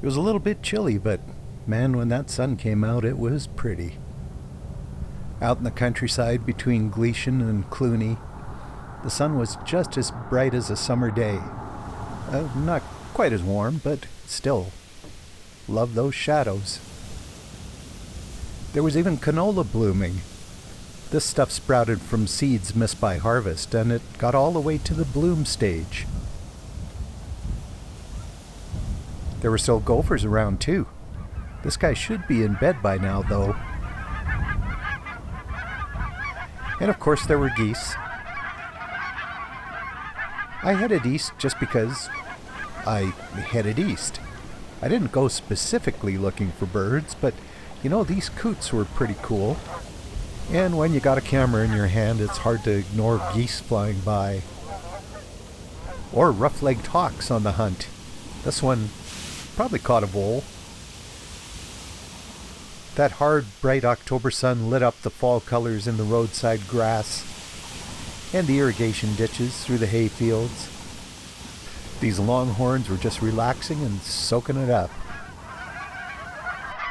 It was a little bit chilly, but man, when that sun came out, it was pretty. Out in the countryside between Gleason and Cluny, the sun was just as bright as a summer day. Not quite as warm, but still. Love those shadows. There was even canola blooming. This stuff sprouted from seeds missed by harvest, and it got all the way to the bloom stage. There were still gophers around too. This guy should be in bed by now, though. And of course there were geese. I headed east just because I headed east. I didn't go specifically looking for birds, but you know, these coots were pretty cool. And when you got a camera in your hand, it's hard to ignore geese flying by. Or rough-legged hawks on the hunt. This one probably caught a vole. That hard, bright October sun lit up the fall colors in the roadside grass and the irrigation ditches through the hay fields. These longhorns were just relaxing and soaking it up.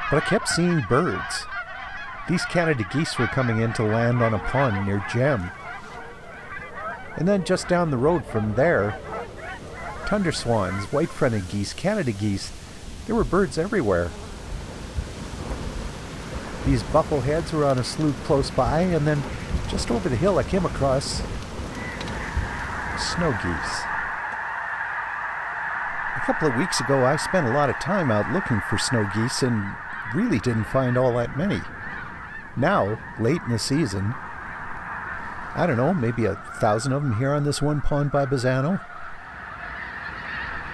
But I kept seeing birds. These Canada geese were coming in to land on a pond near Gem. And then just down the road from there, tundra swans, white-fronted geese, Canada geese, there were birds everywhere. These buffleheads were on a slough close by, and then just over the hill I came across snow geese. A couple of weeks ago I spent a lot of time out looking for snow geese and really didn't find all that many. Now, late in the season, I don't know, maybe 1,000 of them here on this one pond by Bazzano.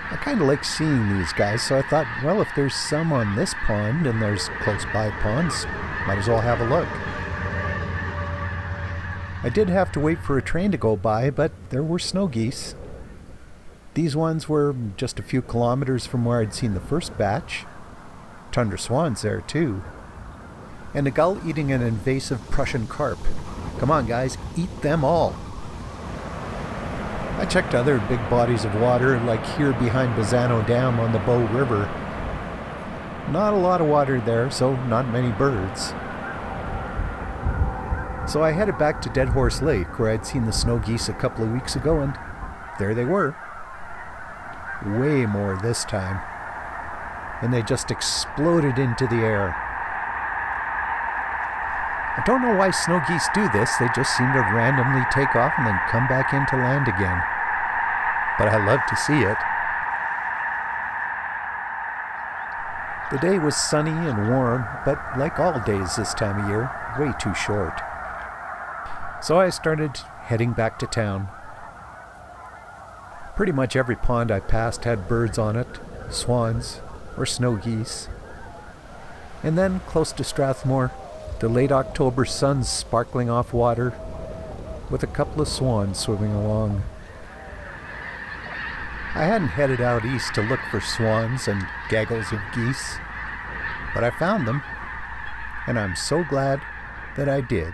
I kind of like seeing these guys, so I thought, well, if there's some on this pond and there's close by ponds, might as well have a look. I did have to wait for a train to go by, but there were snow geese. These ones were just a few kilometers from where I'd seen the first batch. Tundra swans there too. And a gull eating an invasive Prussian carp. Come on guys, eat them all. I checked other big bodies of water, like here behind Bazzano Dam on the Bow River. Not a lot of water there, so not many birds. So I headed back to Dead Horse Lake, where I'd seen the snow geese a couple of weeks ago, and there they were. Way more this time. And they just exploded into the air. I don't know why snow geese do this, they just seem to randomly take off and then come back into land again. But I love to see it. The day was sunny and warm, but like all days this time of year, way too short. So I started heading back to town. Pretty much every pond I passed had birds on it, swans, or snow geese. And then, close to Strathmore, the late October sun sparkling off water, with a couple of swans swimming along. I hadn't headed out east to look for swans and gaggles of geese, but I found them, and I'm so glad that I did.